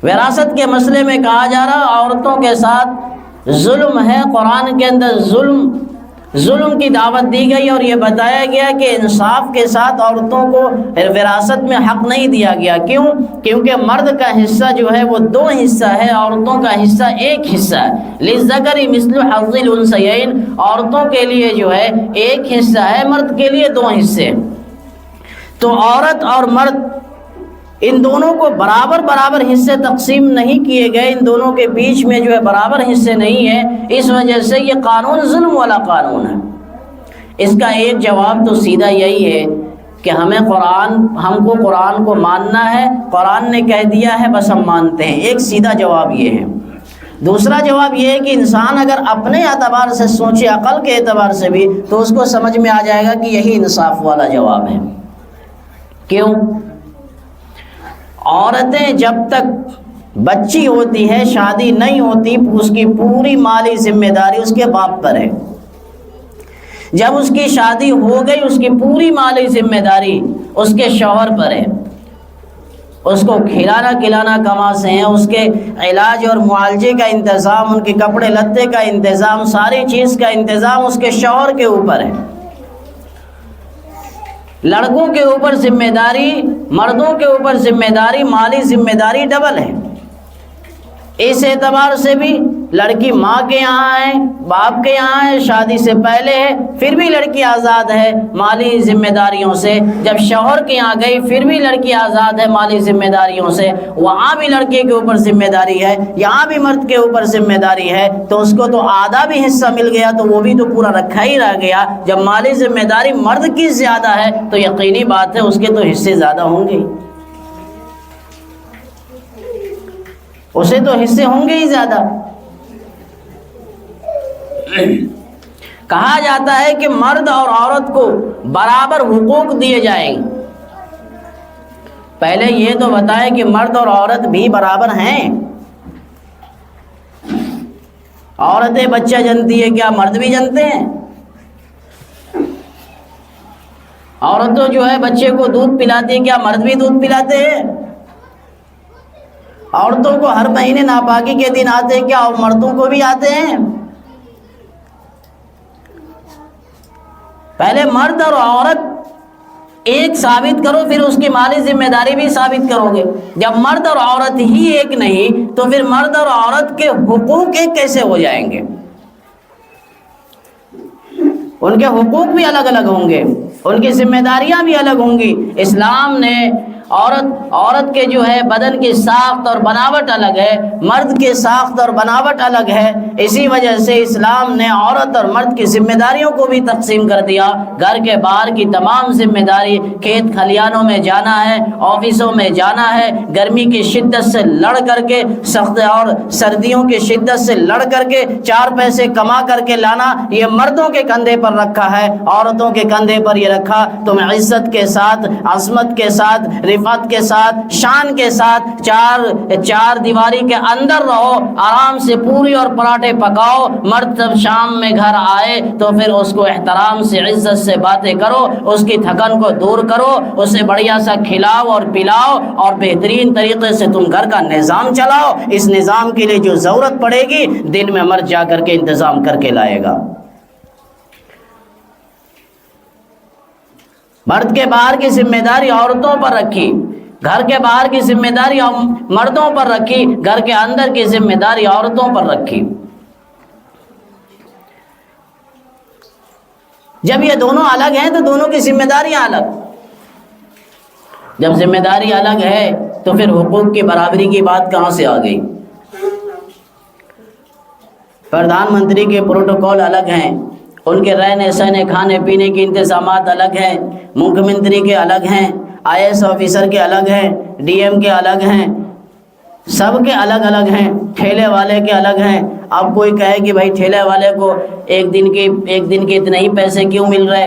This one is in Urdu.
وراثت کے مسئلے میں کہا جا رہا عورتوں کے ساتھ ظلم ہے، قرآن کے اندر ظلم کی دعوت دی گئی، اور یہ بتایا گیا کہ انصاف کے ساتھ عورتوں کو وراثت میں حق نہیں دیا گیا۔ کیوں؟ کیونکہ مرد کا حصہ جو ہے وہ 2 حصہ ہے، عورتوں کا حصہ 1 حصہ ہے۔ للذکر مثل حظ الانثیین، عورتوں کے لیے جو ہے 1 حصہ ہے، مرد کے لیے 2 حصے۔ تو عورت اور مرد ان دونوں کو برابر حصے تقسیم نہیں کیے گئے، ان دونوں کے بیچ میں جو ہے برابر حصے نہیں ہیں، اس وجہ سے یہ قانون ظلم والا قانون ہے۔ اس کا ایک جواب تو سیدھا یہی ہے کہ ہم کو قرآن کو ماننا ہے، قرآن نے کہہ دیا ہے بس ہم مانتے ہیں۔ ایک سیدھا جواب یہ ہے۔ دوسرا جواب یہ ہے کہ انسان اگر اپنے اعتبار سے سوچے، عقل کے اعتبار سے بھی، تو اس کو سمجھ میں آ جائے گا کہ یہی انصاف والا جواب ہے۔ کیوں؟ عورتیں جب تک بچی ہوتی ہے، شادی نہیں ہوتی، اس کی پوری مالی ذمہ داری اس کے باپ پر ہے۔ جب اس کی شادی ہو گئی، اس کی پوری مالی ذمہ داری اس کے شوہر پر ہے۔ اس کو کھلانا کھلانا کما سے ہیں، اس کے علاج اور معالجے کا انتظام، ان کے کپڑے لتے کا انتظام، ساری چیز کا انتظام اس کے شوہر کے اوپر ہے۔ لڑکوں کے اوپر ذمہ داری، مردوں کے اوپر ذمہ داری، مالی ذمہ داری ڈبل ہے۔ اس اعتبار سے بھی لڑکی ماں کے یہاں ہے، باپ کے یہاں ہے، شادی سے پہلے ہے، پھر بھی لڑکی آزاد ہے مالی ذمہ داریوں سے۔ جب شوہر کے یہاں گئی پھر بھی لڑکی آزاد ہے مالی ذمہ داریوں سے۔ وہاں بھی لڑکے کے اوپر ذمہ داری ہے، یہاں بھی مرد کے اوپر ذمہ داری ہے، تو اس کو تو آدھا بھی حصہ مل گیا تو وہ بھی تو پورا رکھا ہی رہ گیا۔ جب مالی ذمہ داری مرد کی زیادہ ہے تو یقینی بات ہے اس کے تو حصے زیادہ ہوں گے، اسے تو حصے ہوں گے ہی زیادہ۔ کہا جاتا ہے کہ مرد اور عورت کو برابر حقوق دیے جائیں گے۔ پہلے یہ تو بتائے کہ مرد اور عورت بھی برابر ہیں۔ عورتیں بچہ جنتی ہے، کیا مرد بھی جنتے ہیں؟ عورتوں جو ہے بچے کو دودھ پلاتی ہے، کیا مرد بھی دودھ پلاتے ہیں؟ عورتوں کو ہر مہینے ناپاکی کے دن آتے ہیں، کیا اور مردوں کو بھی آتے ہیں؟ پہلے مرد اور عورت ایک ثابت کرو، پھر اس کی مالی ذمہ داری بھی ثابت کرو گے۔ جب مرد اور عورت ہی ایک نہیں تو پھر مرد اور عورت کے حقوق ایک کیسے ہو جائیں گے؟ ان کے حقوق بھی الگ الگ ہوں گے، ان کی ذمہ داریاں بھی الگ ہوں گی۔ اسلام نے عورت کے جو ہے بدن کی ساخت اور بناوٹ الگ ہے، مرد کی ساخت اور بناوٹ الگ ہے۔ اسی وجہ سے اسلام نے عورت اور مرد کی ذمہ داریوں کو بھی تقسیم کر دیا۔ گھر کے باہر کی تمام ذمہ داری، کھیت کھلیانوں میں جانا ہے، آفسوں میں جانا ہے، گرمی کی شدت سے لڑ کر کے، سخت اور سردیوں کی شدت سے لڑ کر کے 4 پیسے کما کر کے لانا، یہ مردوں کے کندھے پر رکھا ہے۔ عورتوں کے کندھے پر یہ رکھا تم عزت کے ساتھ، عظمت کے ساتھ، رفعت کے ساتھ، شان کے ساتھ چار دیواری کے اندر رہو، آرام سے پوری اور پراٹھے پکاؤ۔ مرد جب شام میں گھر آئے تو پھر اس کو احترام سے، عزت سے باتیں کرو، اس کی تھکن کو دور کرو، اسے بڑھیا سا کھلاؤ اور پلاؤ، اور بہترین طریقے سے تم گھر کا نظام چلاؤ۔ اس نظام کے لیے جو ضرورت پڑے گی دن میں مرد جا کر کے انتظام کر کے لائے گا۔ مرد کے باہر کی ذمہ داری عورتوں پر رکھی، گھر کے باہر کی ذمہ داری مردوں پر رکھی، گھر کے اندر کی ذمہ داری عورتوں پر رکھی۔ جب یہ دونوں الگ ہیں تو دونوں کی ذمہ داریاں الگ۔ جب ذمہ داری الگ ہے تو پھر حقوق کی برابری کی بات کہاں سے آ گئی؟ پردھان منتری کے پروٹوکول الگ ہیں، ان کے رہنے سہنے کھانے پینے کے انتظامات الگ ہیں، مکھ منتری کے الگ ہیں، IAS آفیسر کے الگ ہیں، DM کے الگ ہیں، سب کے الگ الگ ہیں، ٹھیلے والے کے الگ ہیں۔ اب کوئی کہے کہ بھائی ٹھیلے والے کو ایک دن کے اتنے ہی پیسے کیوں مل رہے؟